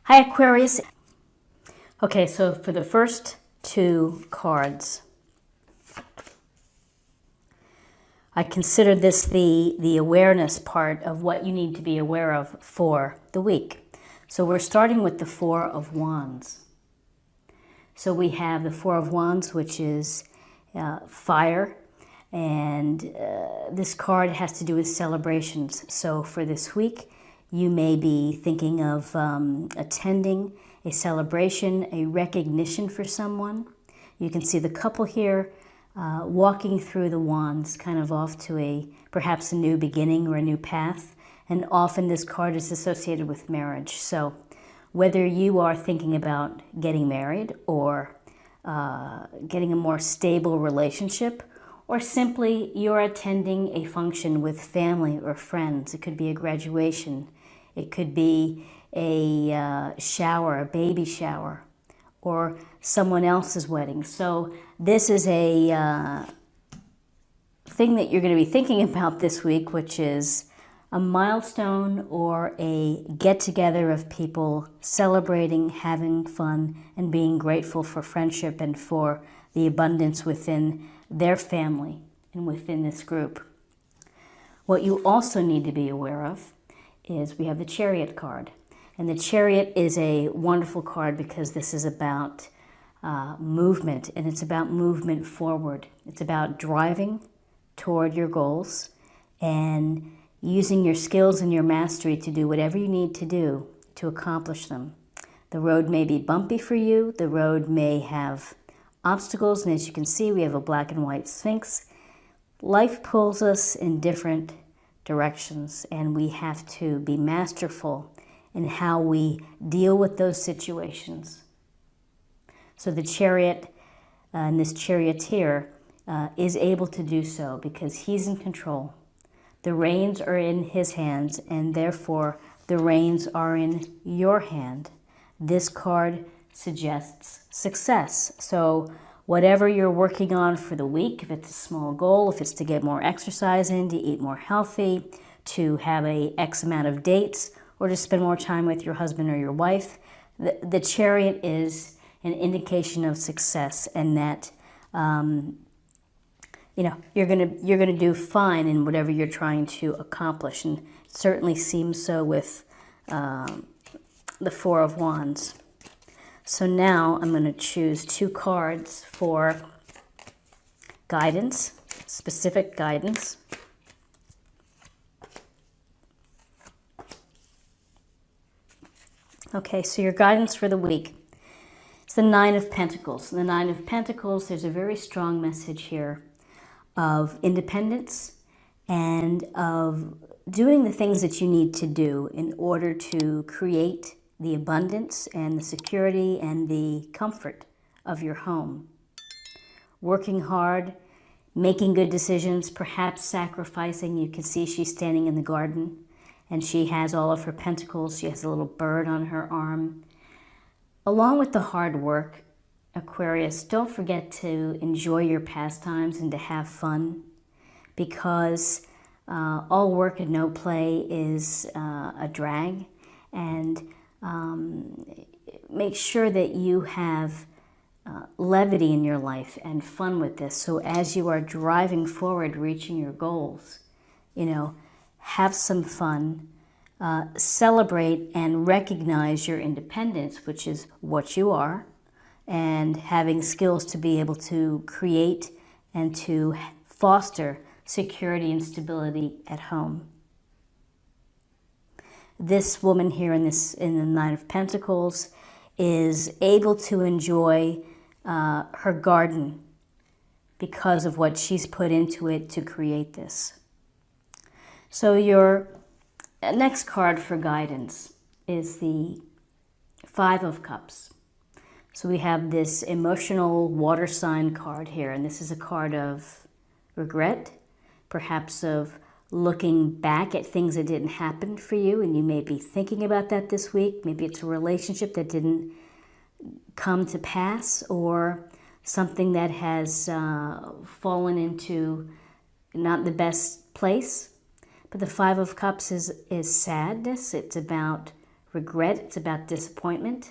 Hi Aquarius. Okay, so for the first two cards, I consider this the awareness part of what you need to be aware of for the week. So we're starting with the Four of Wands. So we have the Four of Wands, which is fire, and this card has to do with celebrations. So for this week, you may be thinking of attending a celebration, a recognition for someone. You can see the couple here walking through the wands, kind of off to perhaps a new beginning or a new path. And often this card is associated with marriage. So whether you are thinking about getting married or getting a more stable relationship, or simply you're attending a function with family or friends. It could be a graduation. It could be a shower, a baby shower, or someone else's wedding. So this is a thing that you're going to be thinking about this week, which is a milestone or a get-together of people celebrating, having fun, and being grateful for friendship and for the abundance within their family and within this group. What you also need to be aware of is we have the Chariot card. And the Chariot is a wonderful card because this is about movement, and it's about movement forward. It's about driving toward your goals and using your skills and your mastery to do whatever you need to do to accomplish them. The road may be bumpy for you. The road may have obstacles, and as you can see, we have a black and white Sphinx. Life pulls us in different directions, and we have to be masterful in how we deal with those situations. So the Chariot and this charioteer is able to do so because he's in control. The reins are in his hands, and therefore the reins are in your hand. This card suggests success. So whatever you're working on for the week, if it's a small goal, if it's to get more exercise in, to eat more healthy, to have a X amount of dates, or to spend more time with your husband or your wife, the Chariot is an indication of success, and that you're gonna do fine in whatever you're trying to accomplish, and it certainly seems so with the Four of Wands. So now I'm going to choose two cards for guidance, specific guidance. Okay, so your guidance for the week. It's the Nine of Pentacles. The Nine of Pentacles, there's a very strong message here of independence and of doing the things that you need to do in order to create the abundance and the security and the comfort of your home. Working hard, making good decisions, perhaps sacrificing. You can see she's standing in the garden and she has all of her pentacles. She has a little bird on her arm. Along with the hard work, Aquarius, don't forget to enjoy your pastimes and to have fun, because all work and no play is a drag. And make sure that you have levity in your life and fun with this. So as you are driving forward, reaching your goals, have some fun, celebrate and recognize your independence, which is what you are, and having skills to be able to create and to foster security and stability at home. This woman here in the Nine of Pentacles is able to enjoy her garden because of what she's put into it to create this. So your next card for guidance is the Five of Cups. So we have this emotional water sign card here, and this is a card of regret, perhaps of looking back at things that didn't happen for you, and you may be thinking about that this week. Maybe it's a relationship that didn't come to pass, or something that has fallen into not the best place. But the Five of Cups is sadness. It's about regret. It's about disappointment.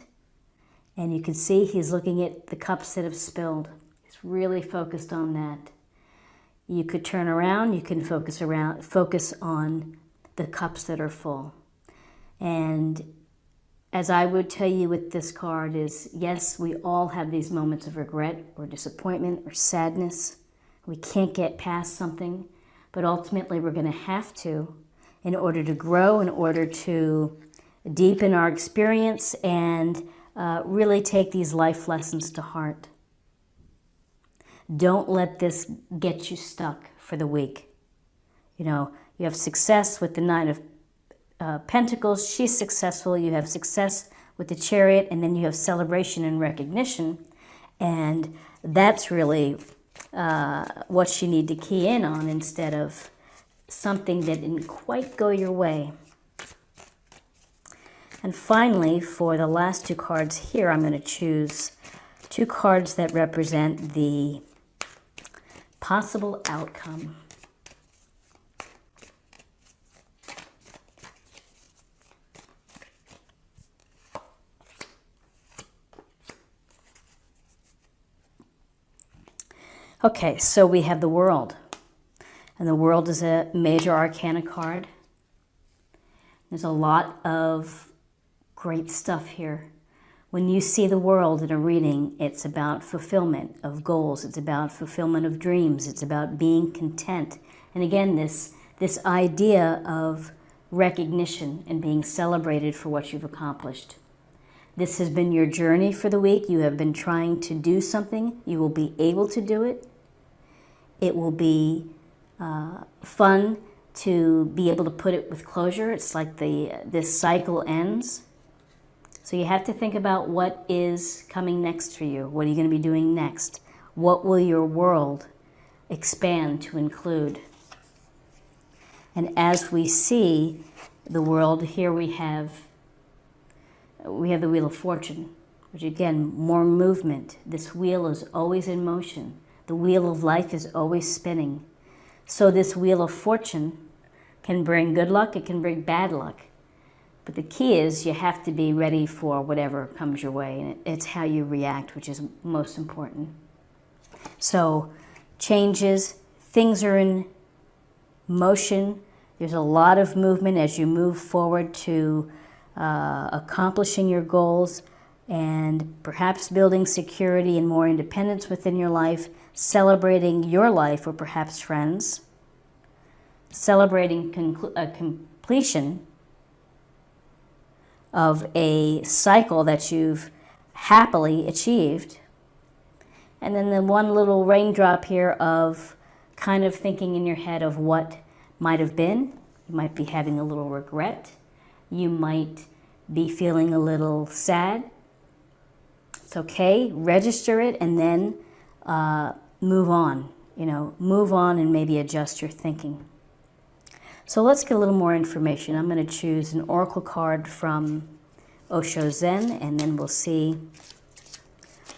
And you can see he's looking at the cups that have spilled. He's really focused on that. You could turn around, you can focus on the cups that are full. And as I would tell you with this card is, yes, we all have these moments of regret or disappointment or sadness. We can't get past something, but ultimately we're going to have to in order to grow, in order to deepen our experience and really take these life lessons to heart. Don't let this get you stuck for the week. You know, you have success with the Nine of Pentacles. She's successful. You have success with the Chariot, and then you have celebration and recognition. And that's really what you need to key in on instead of something that didn't quite go your way. And finally, for the last two cards here, I'm going to choose two cards that represent the possible outcome. Okay, so we have the World. And the World is a major arcana card. There's a lot of great stuff here. When you see the World in a reading, it's about fulfillment of goals. It's about fulfillment of dreams. It's about being content. And again, this idea of recognition and being celebrated for what you've accomplished. This has been your journey for the week. You have been trying to do something. You will be able to do it. It will be fun to be able to put it with closure. It's like this cycle ends. So you have to think about what is coming next for you. What are you going to be doing next? What will your world expand to include? And as we see the world, here we have the Wheel of Fortune, which again, more movement. This wheel is always in motion. The wheel of life is always spinning. So this Wheel of Fortune can bring good luck, it can bring bad luck. But the key is you have to be ready for whatever comes your way, and it's how you react, which is most important. So changes, things are in motion. There's a lot of movement as you move forward to accomplishing your goals and perhaps building security and more independence within your life, celebrating your life or perhaps friends, celebrating completion of a cycle that you've happily achieved. And then the one little raindrop here of kind of thinking in your head of what might have been. You might be having a little regret. You might be feeling a little sad. It's okay, register it, and then move on. You know, move on and maybe adjust your thinking. So let's get a little more information. I'm going to choose an oracle card from Osho Zen, and then we'll see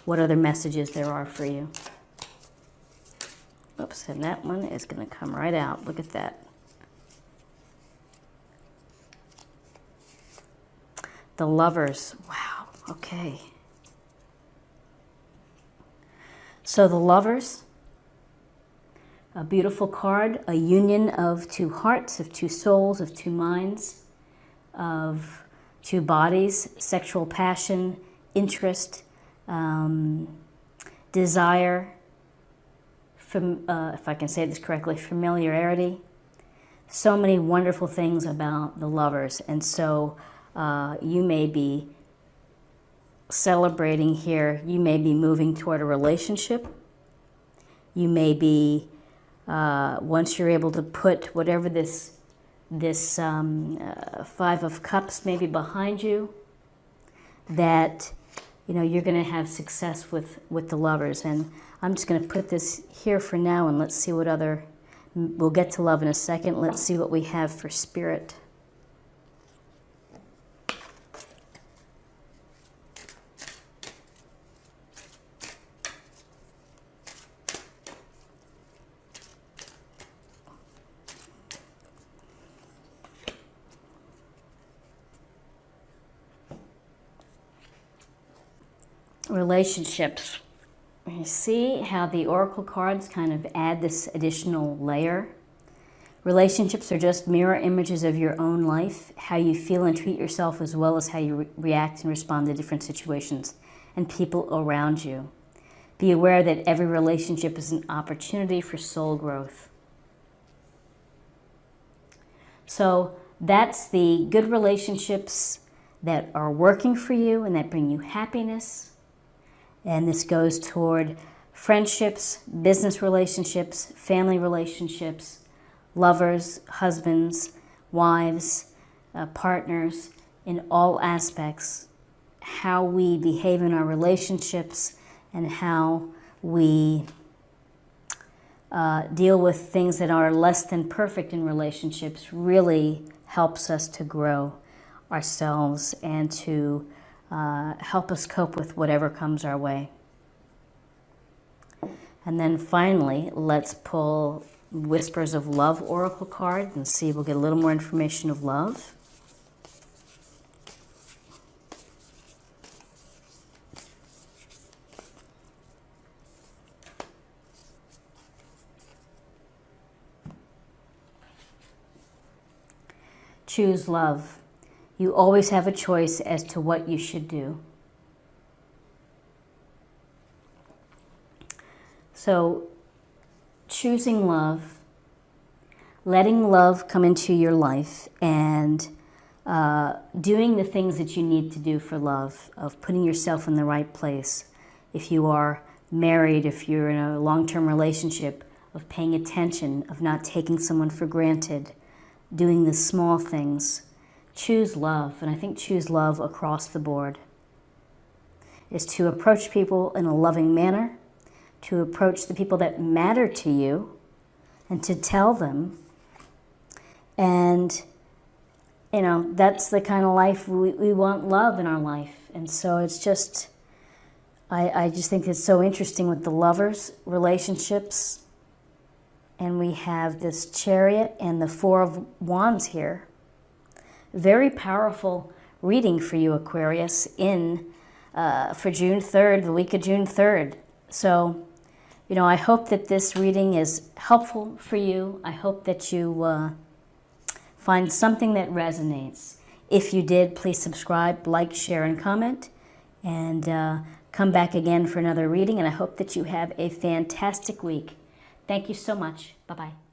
what other messages there are for you. Oops, and that one is going to come right out. Look at that. The Lovers. Wow, okay. So the Lovers, a beautiful card, a union of two hearts, of two souls, of two minds, of two bodies, sexual passion, interest, desire, if I can say this correctly, familiarity. So many wonderful things about the Lovers. And so you may be celebrating here. You may be moving toward a relationship. You may be, once you're able to put whatever this Five of Cups maybe behind you, that you're going to have success with the Lovers. And I'm just going to put this here for now, and let's see what other, we'll get to love in a second. Let's see what we have for Spirit. Relationships. You see how the oracle cards kind of add this additional layer? Relationships are just mirror images of your own life, how you feel and treat yourself, as well as how you react and respond to different situations and people around you. Be aware that every relationship is an opportunity for soul growth. So that's the good relationships that are working for you and that bring you happiness. And this goes toward friendships, business relationships, family relationships, lovers, husbands, wives, partners, in all aspects. How we behave in our relationships and how we deal with things that are less than perfect in relationships really helps us to grow ourselves and to help us cope with whatever comes our way. And then finally, let's pull Whispers of Love Oracle card and see if we'll get a little more information of love. Choose love. You always have a choice as to what you should do. So, choosing love, letting love come into your life, and doing the things that you need to do for love, of putting yourself in the right place. If you are married, if you're in a long-term relationship, of paying attention, of not taking someone for granted, doing the small things. Choose love, and I think choose love across the board. Is to approach people in a loving manner, to approach the people that matter to you, and to tell them. And, you know, that's the kind of life we want, love in our life. And so it's just, I just think it's so interesting with the lovers, relationships. And we have this Chariot and the Four of Wands here. Very powerful reading for you, Aquarius, for June 3rd, the week of June 3rd. So, you know, I hope that this reading is helpful for you. I hope that you find something that resonates. If you did, please subscribe, like, share, and comment. And come back again for another reading. And I hope that you have a fantastic week. Thank you so much. Bye-bye.